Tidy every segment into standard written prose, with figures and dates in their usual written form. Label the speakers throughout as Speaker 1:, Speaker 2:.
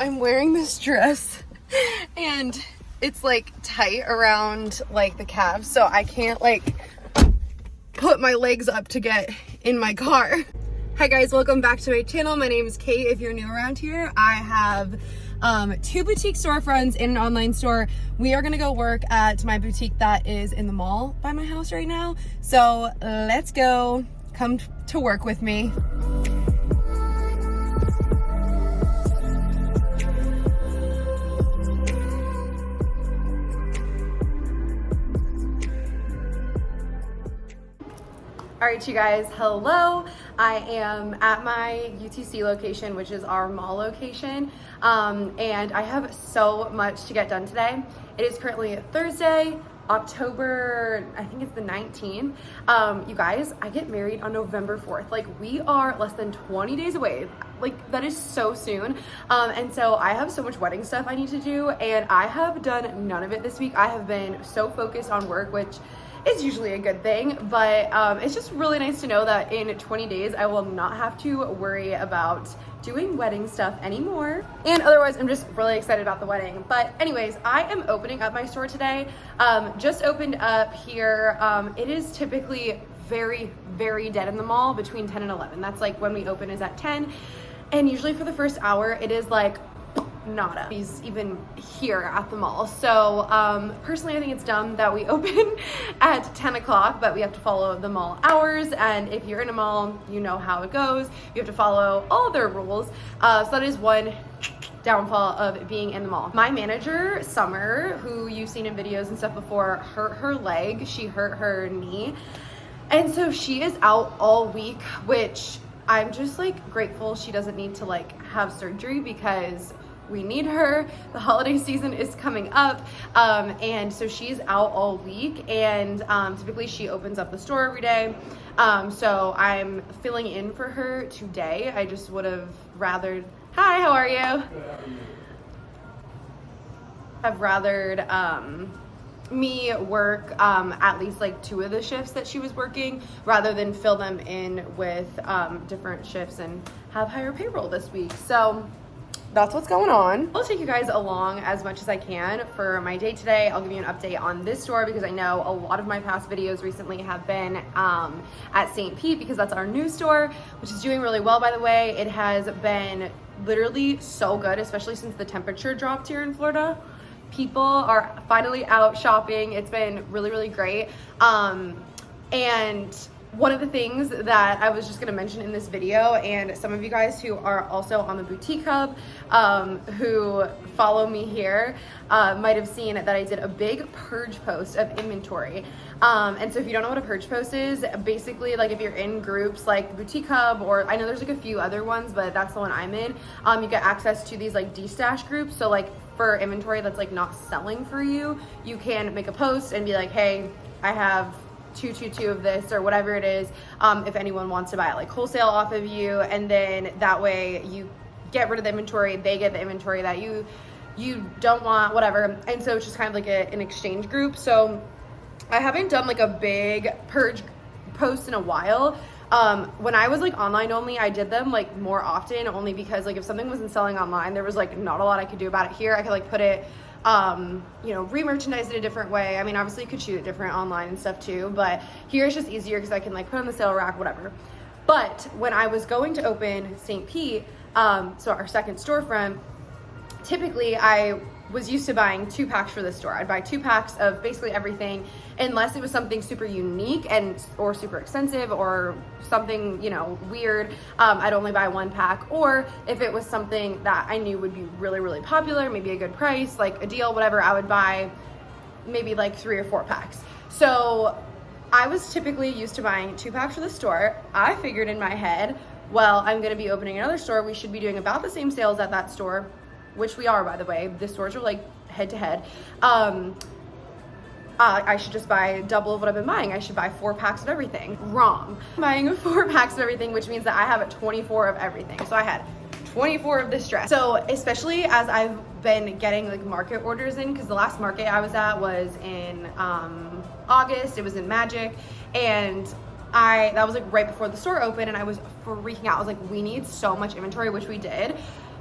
Speaker 1: I'm wearing this dress and it's like tight around like the calves, so I can't like put my legs up to get in my car. Hi guys, welcome back to my channel. My name is Kate. If you're new around here, I have two boutique storefronts and an online store. We are gonna go work at my boutique that is in the mall by my house right now. So let's go, come to work with me. All right, you guys, hello. I am at my UTC location, which is our mall location, and I have so much to get done today. It is currently Thursday, October, I think it's the 19th. You guys, I get married on November 4th. Like, we are less than 20 days away. Like, that is so soon. And so I have so much wedding stuff I need to do, and I have done none of it this week. I have been so focused on work, which is usually a good thing, but it's just really nice to know that in 20 days I will not have to worry about doing wedding stuff anymore. And otherwise, I'm just really excited about the wedding. But anyways, I am opening up my store today. Just opened up here. It is typically very, very dead in the mall between 10 and 11. That's like when we open is at 10. And usually for the first hour, it is like nada. He's even here at the mall. So personally, I think it's dumb that we open at 10 o'clock, but we have to follow the mall hours. And if you're in a mall, you know how it goes. You have to follow all their rules. So that is one downfall of being in the mall. My manager, Summer, who you've seen in videos and stuff before, hurt her leg. She hurt her knee. And so she is out all week, which I'm just like grateful she doesn't need to like have surgery because we need her. The holiday season is coming up, and so she's out all week, and typically she opens up the store every day, so I'm filling in for her today. I just would have rathered, hi, how are you? Good, how are you? I've rathered me work at least like 2 of the shifts that she was working rather than fill them in with different shifts and have higher payroll this week. So that's what's going on. I'll take you guys along as much as I can for my day today. I'll give you an update on this store because I know a lot of my past videos recently have been at St. Pete because that's our new store, which is doing really well, by the way. It has been literally so good, especially since the temperature dropped here in Florida. People are finally out shopping. It's been really, really great. And one of the things that I was just gonna mention in this video, and some of you guys who are also on the Boutique Hub, who follow me here, might have seen that I did a big purge post of inventory. And so if you don't know what a purge post is, basically like if you're in groups like Boutique Hub, or I know there's like a few other ones, but that's the one I'm in, you get access to these like de-stash groups. So like for inventory that's like not selling for you, you can make a post and be like, hey, I have 222 of this or whatever it is, if anyone wants to buy it like wholesale off of you, and then that way you get rid of the inventory, they get the inventory that you don't want, whatever. And so it's just kind of like an exchange group. So I haven't done like a big purge post in a while. When I was like online only, I did them like more often, only because like if something wasn't selling online, there was like not a lot I could do about it. Here I could like put it, you know, re-merchandise it a different way. I mean, obviously you could shoot it different online and stuff too, but here it's just easier because I can like put on the sale rack, whatever. But when I was going to open St. Pete, so our second storefront, typically I was used to buying 2 packs for this store. I'd buy 2 packs of basically everything, unless it was something super unique or super expensive or something, you know, weird. I'd only buy 1 pack, or if it was something that I knew would be really, really popular, maybe a good price, like a deal, whatever, I would buy maybe like 3 or 4 packs. So I was typically used to buying 2 packs for the store. I figured in my head, well, I'm gonna be opening another store. We should be doing about the same sales at that store, which we are, by the way. The stores are like head to head. I should just buy double of what I've been buying. I should buy 4 packs of everything. Wrong. I'm buying 4 packs of everything, which means that I have 24 of everything. So I had 24 of this dress. So especially as I've been getting like market orders in, because the last market I was at was in August. It was in Magic, and that was like right before the store opened, and I was freaking out. I was like, we need so much inventory, which we did.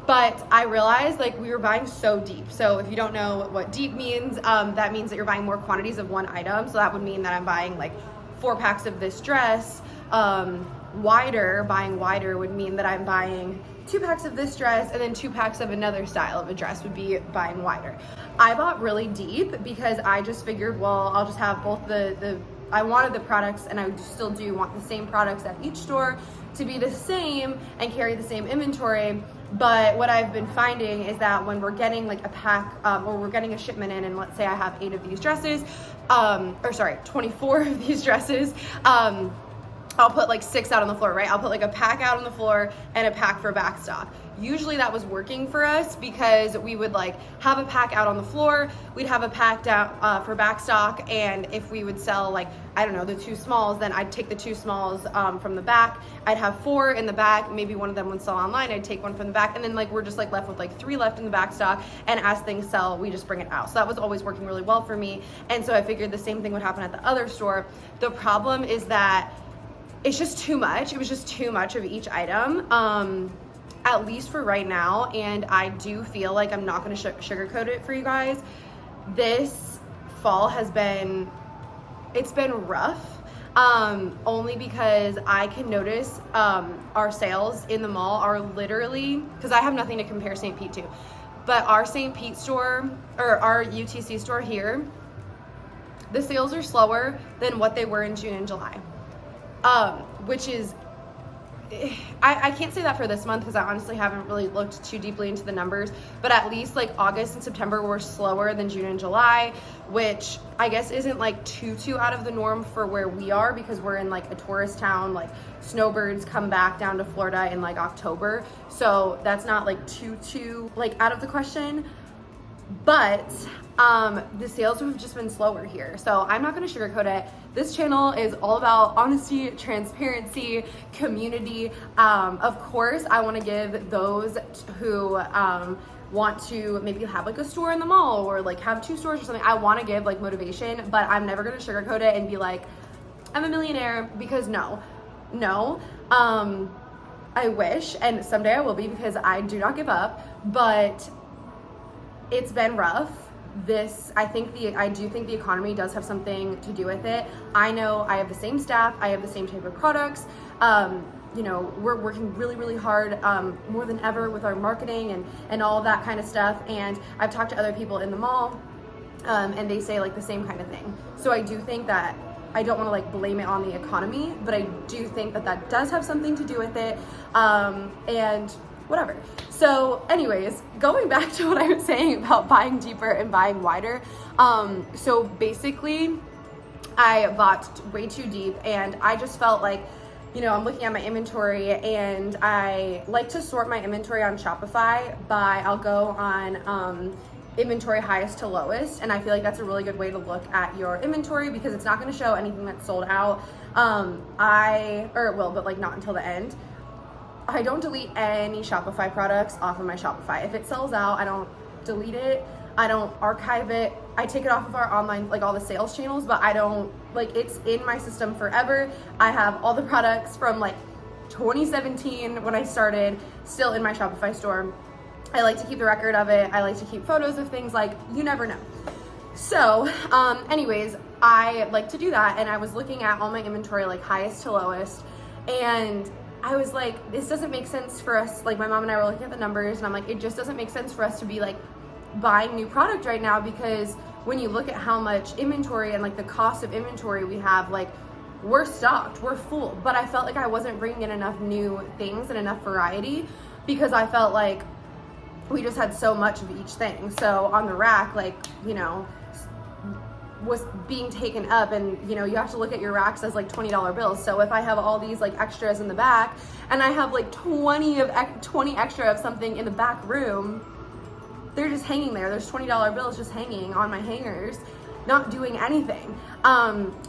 Speaker 1: But I realized like we were buying so deep. So if you don't know what deep means, that means that you're buying more quantities of one item. So that would mean that I'm buying like 4 packs of this dress. Buying wider would mean that I'm buying 2 packs of this dress, and then 2 packs of another style of a dress would be buying wider. I bought really deep because I just figured, well, I'll just have both I wanted the products, and I still do want the same products at each store to be the same and carry the same inventory. But what I've been finding is that when we're getting like a pack, or we're getting a shipment in, and let's say I have 8 of these dresses, 24 of these dresses, I'll put like 6 out on the floor, right? I'll put like a pack out on the floor and a pack for back stock. Usually that was working for us because we would like have a pack out on the floor, we'd have a pack down for back stock, and if we would sell like, I don't know, the 2 smalls, then I'd take the 2 smalls from the back. I'd have 4 in the back, maybe one of them would sell online, I'd take one from the back, and then like we're just like left with like 3 left in the back stock, and as things sell, we just bring it out. So that was always working really well for me, and so I figured the same thing would happen at the other store. The problem is that it's just too much. It was just too much of each item, at least for right now. And I do feel like I'm not going to sugarcoat it for you guys. This fall it's been rough, only because I can notice our sales in the mall are literally, because I have nothing to compare St. Pete to, but our St. Pete store, or our UTC store here, the sales are slower than what they were in June and July. Which is, I can't say that for this month because I honestly haven't really looked too deeply into the numbers, but at least like August and September were slower than June and July, which I guess isn't like too out of the norm for where we are, because we're in like a tourist town. Like snowbirds come back down to Florida in like October, so that's not like too like out of the question. But the sales have just been slower here, so I'm not going to sugarcoat it. This channel is all about honesty, transparency, community. Of course, I want to give those who want to maybe have like a store in the mall, or like have 2 stores or something, I want to give like motivation, but I'm never going to sugarcoat it and be like, I'm a millionaire, because no. I wish, and someday I will be, because I do not give up, but it's been rough. I do think the economy does have something to do with it. I know I have the same staff, I have the same type of products. You know, we're working really hard, more than ever, with our marketing and all that kind of stuff. And I've talked to other people in the mall, and they say like the same kind of thing. So I do think that, I don't want to like blame it on the economy, but I do think that does have something to do with it. And whatever. So anyways, going back to what I was saying about buying deeper and buying wider. So basically I bought way too deep, and I just felt like, you know, I'm looking at my inventory, and I like to sort my inventory on Shopify by, I'll go on inventory highest to lowest, and I feel like that's a really good way to look at your inventory, because it's not going to show anything that's sold out. Or it will, but like not until the end. I don't delete any Shopify products off of my Shopify. If it sells out, I don't delete it. I don't archive it. I take it off of our online, like all the sales channels, but I don't, like, it's in my system forever. I have all the products from like 2017 when I started still in my Shopify store. I like to keep the record of it. I like to keep photos of things, like, you never know. So anyways, I like to do that, and I was looking at all my inventory, like highest to lowest, and I was like, this doesn't make sense for us. Like, my mom and I were looking at the numbers, and I'm like, it just doesn't make sense for us to be like buying new product right now, because when you look at how much inventory and like the cost of inventory we have, like, we're stocked, we're full. But I felt like I wasn't bringing in enough new things and enough variety, because I felt like we just had so much of each thing. So on the rack, like, you know, was being taken up, and you know, you have to look at your racks as like $20 bills. So if I have all these like extras in the back, and I have like 20 extra of something in the back room, they're just hanging there. There's $20 bills just hanging on my hangers, not doing anything,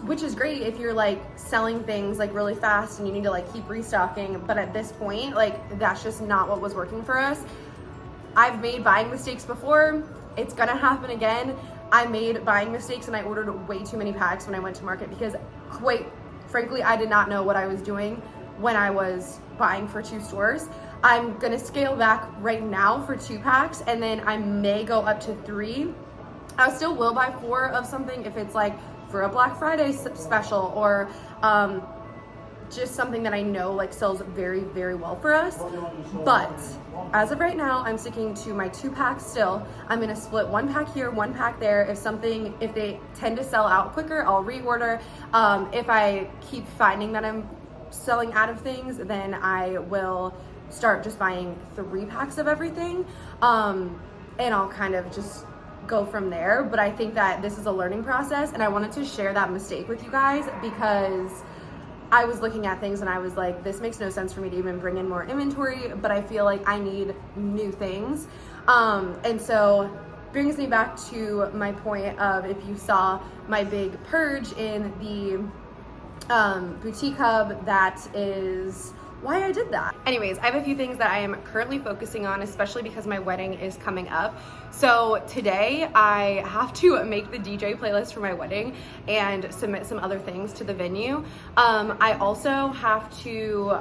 Speaker 1: which is great if you're like selling things like really fast and you need to like keep restocking. But at this point, like, that's just not what was working for us. I've made buying mistakes before. It's gonna happen again. I made buying mistakes, and I ordered way too many packs when I went to market, because quite frankly, I did not know what I was doing when I was buying for 2 stores. I'm gonna scale back right now for 2 packs, and then I may go up to 3. I still will buy 4 of something if it's like for a Black Friday special, or just something that I know like sells very, very well for us. But as of right now, I'm sticking to my 2 packs still. I'm gonna split 1 pack here, 1 pack there. If they tend to sell out quicker, I'll reorder. If I keep finding that I'm selling out of things, then I will start just buying 3 packs of everything. And I'll kind of just go from there. But I think that this is a learning process, and I wanted to share that mistake with you guys because I was looking at things and I was like, this makes no sense for me to even bring in more inventory, but I feel like I need new things. And so brings me back to my point of, if you saw my big purge in the boutique hub, that is why I did that. Anyways, I have a few things that I am currently focusing on, especially because my wedding is coming up. So today I have to make the DJ playlist for my wedding and submit some other things to the venue. I also have to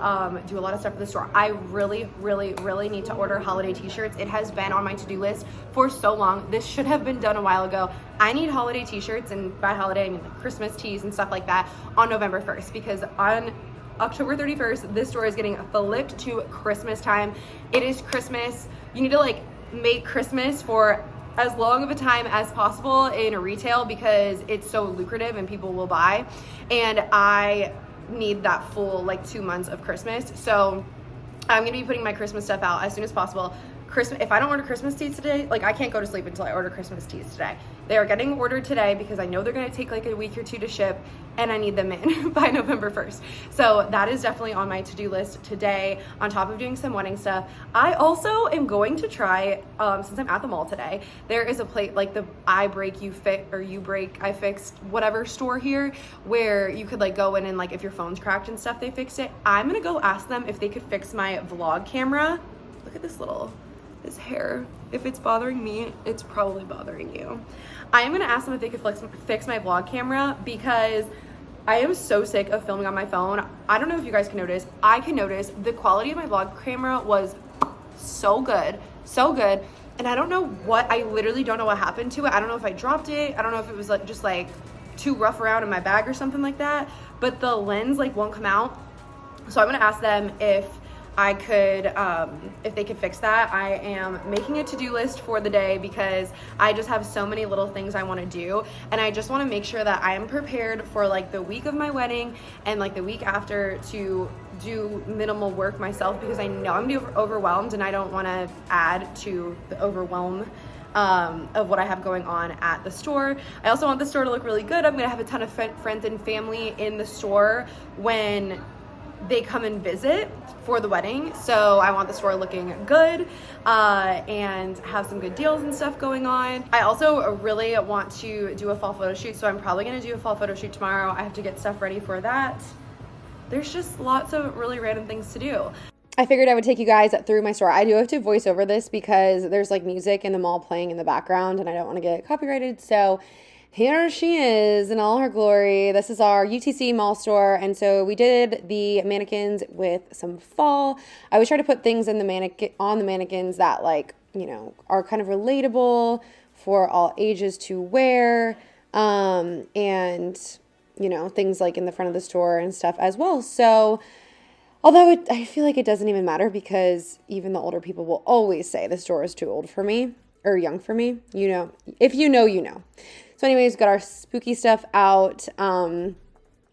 Speaker 1: do a lot of stuff for the store. I really, really, really need to order holiday t-shirts. It has been on my to-do list for so long. This should have been done a while ago. I need holiday t-shirts, and by holiday I mean like Christmas tees and stuff like that, on November 1st, because on October 31st, this store is getting flipped to Christmas time. It is Christmas. You need to like make Christmas for as long of a time as possible in retail because it's so lucrative and people will buy. And I need that full like 2 months of Christmas. So I'm gonna be putting my Christmas stuff out as soon as possible. If I don't order Christmas teas today, like I can't go to sleep until I order Christmas teas today. They are getting ordered today because I know they're gonna take like a week or 2 to ship, and I need them in by November 1st. So that is definitely on my to-do list today, on top of doing some wedding stuff. I also am going to try, since I'm at the mall today, there is a place like the I Break You Fit, or You Break I Fixed, whatever store here, where you could like go in and like if your phone's cracked and stuff, they fixed it. I'm gonna go ask them if they could fix my vlog camera. Look at this hair. If it's bothering me, it's probably bothering you. I am gonna ask them if they could fix my vlog camera because I am so sick of filming on my phone. I don't know if you guys can notice. I can notice the quality of my vlog camera was so good, so good. And I don't know I literally don't know what happened to it. I don't know if I dropped it. I don't know if it was like just like too rough around in my bag or something like that, but the lens like won't come out. So I'm gonna ask them if I could, if they could fix that. I am making a to-do list for the day because I just have so many little things I want to do, and I just want to make sure that I am prepared for like the week of my wedding and like the week after to do minimal work myself, because I know I'm gonna be overwhelmed and I don't want to add to the overwhelm of what I have going on at the store. I also want the store to look really good. I'm gonna have a ton of friends and family in the store when they come and visit for the wedding, so I want the store looking good and have some good deals and stuff going on. I also really want to do a fall photo shoot, so I'm probably gonna do a fall photo shoot tomorrow. I have to get stuff ready for that. There's just lots of really random things to do. I figured I would take you guys through my store. I do have to voice over this because there's like music in the mall playing in the background and I don't want to get copyrighted, so here she is in all her glory. This is our UTC mall store, and so we did the mannequins with some fall. I always try to put things in the mannequins that like, you know, are kind of relatable for all ages to wear, and you know, things like in the front of the store and stuff as well. So although I feel like it doesn't even matter because even the older people will always say the store is too old for me or young for me. You know, if you know, you know. So anyways, got our spooky stuff out, and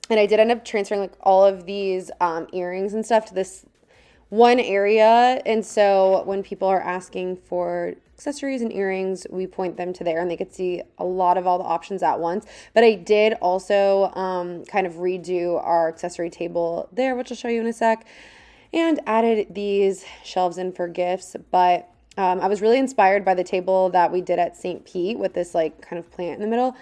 Speaker 1: I did end up transferring like all of these earrings and stuff to this one area, and so when people are asking for accessories and earrings, we point them to there and they could see a lot of all the options at once. But I did also kind of redo our accessory table there, which I'll show you in a sec, and added these shelves in for gifts. But I was really inspired by the table that we did at St. Pete with this like kind of plant in the middle,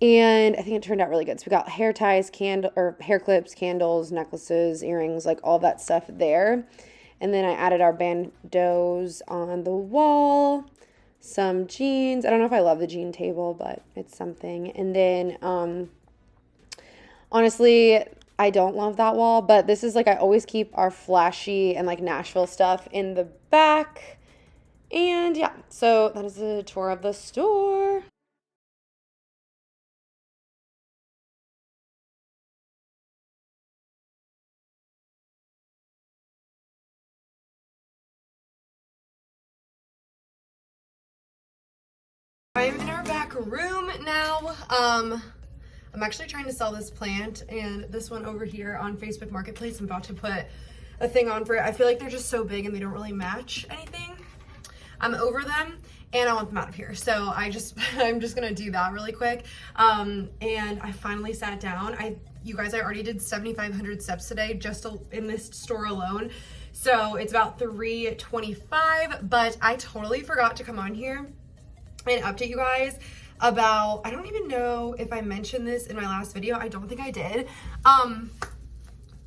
Speaker 1: and I think it turned out really good. So we got hair ties, hair clips, candles, necklaces, earrings, like all that stuff there. And then I added our bandos on the wall, some jeans. I don't know if I love the jean table, but it's something. And then honestly, I don't love that wall, but this is like, I always keep our flashy and like Nashville stuff in the back. And yeah, so that is a tour of the store. I'm in our back room now. I'm actually trying to sell this plant and this one over here on Facebook Marketplace. I'm about to put a thing on for it. I feel like they're just so big and they don't really match anything. I'm over them and I want them out of here. So I'm just gonna do that really quick. And I finally sat down. You guys, I already did 7,500 steps today just in this store alone. So it's about 3:25, but I totally forgot to come on here and update you guys about, I don't even know if I mentioned this in my last video. I don't think I did.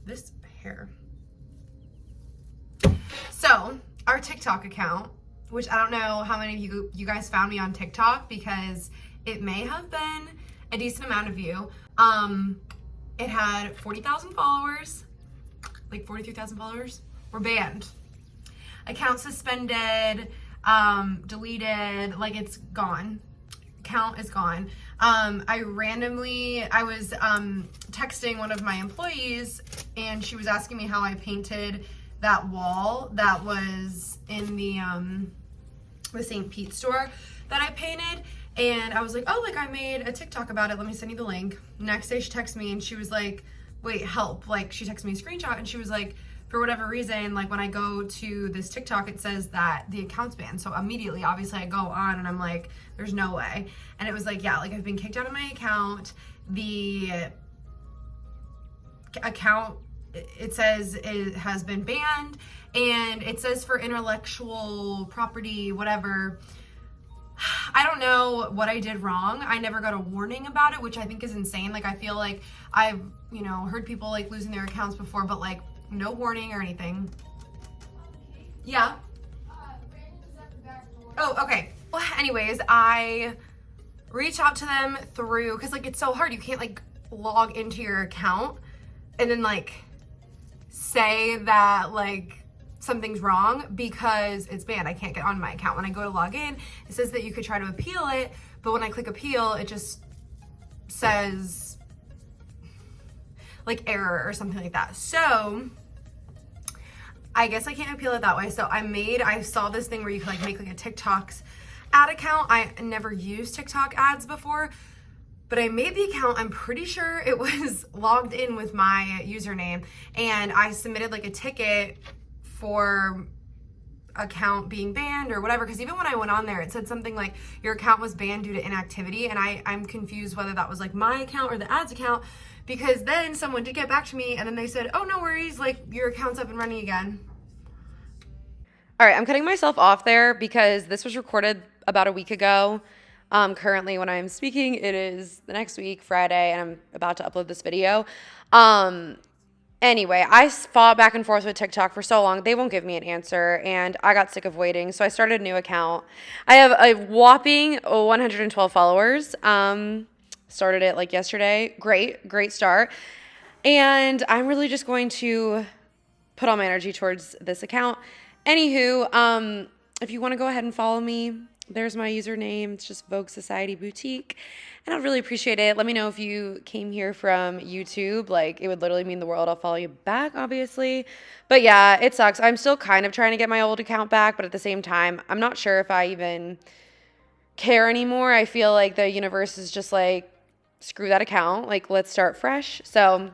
Speaker 1: This hair. So our TikTok account, which I don't know how many of you guys found me on TikTok, because it may have been a decent amount of you. It had 40,000 followers, like 43,000 followers, were banned. Account suspended, deleted, like it's gone. Account is gone. I was texting one of my employees and she was asking me how I painted that wall that was in the St. Pete store that I painted. And I was like, oh, like I made a TikTok about it. Let me send you the link. Next day she texted me and she was like, wait, help. Like she texted me a screenshot and she was like, for whatever reason, like when I go to this TikTok, it says that the account's banned. So immediately, obviously I go on and I'm like, there's no way. And it was like, yeah, like I've been kicked out of my account. The account, it says it has been banned, and it says for intellectual property, whatever. I don't know what I did wrong. I never got a warning about it, which I think is insane. Like I feel like I've, heard people like losing their accounts before, but like no warning or anything. Yeah. Oh, okay. Well, anyways, I reached out to them through, because like it's so hard. You can't like log into your account and then like say that like something's wrong because it's banned. I can't get on my account. When I go to log in, it says that you could try to appeal it, but when I click appeal, it just says like error or something like that. So I guess I can't appeal it that way. So I saw this thing where you could like make like a TikTok's ad account. I never used TikTok ads before, but I made the account. I'm pretty sure it was logged in with my username, and I submitted like a ticket for account being banned or whatever, because even when I went on there, it said something like your account was banned due to inactivity, and I'm confused whether that was like my account or the ads account, because then someone did get back to me and then they said, oh, no worries, like your account's up and running again. All right, I'm cutting myself off there because this was recorded about a week ago. Currently when I'm speaking, it is the next week, Friday, and I'm about to upload this video. Anyway, I fought back and forth with TikTok for so long. They won't give me an answer, and I got sick of waiting, so I started a new account. I have a whopping 112 followers. Started it like yesterday. Great start. And I'm really just going to put all my energy towards this account. Anywho, if you want to go ahead and follow me, there's my username. It's just Vogue Society Boutique. And I'd really appreciate it. Let me know if you came here from YouTube. Like, it would literally mean the world. I'll follow you back, obviously. But yeah, it sucks. I'm still kind of trying to get my old account back, but at the same time, I'm not sure if I even care anymore. I feel like the universe is just like, screw that account. Like, let's start fresh. So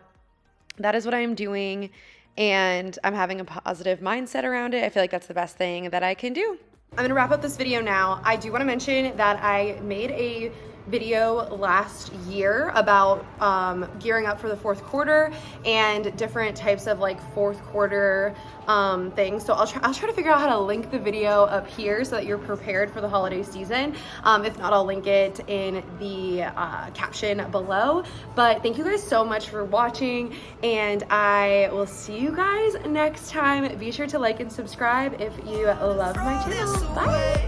Speaker 1: that is what I am doing. And I'm having a positive mindset around it. I feel like that's the best thing that I can do. I'm gonna wrap up this video now. I do wanna mention that I made a video last year about gearing up for the fourth quarter and different types of like fourth quarter things. So I'll try to figure out how to link the video up here so that you're prepared for the holiday season. If not, I'll link it in the caption below. But thank you guys so much for watching, and I will see you guys next time. Be sure to like and subscribe if you love my channel. Bye.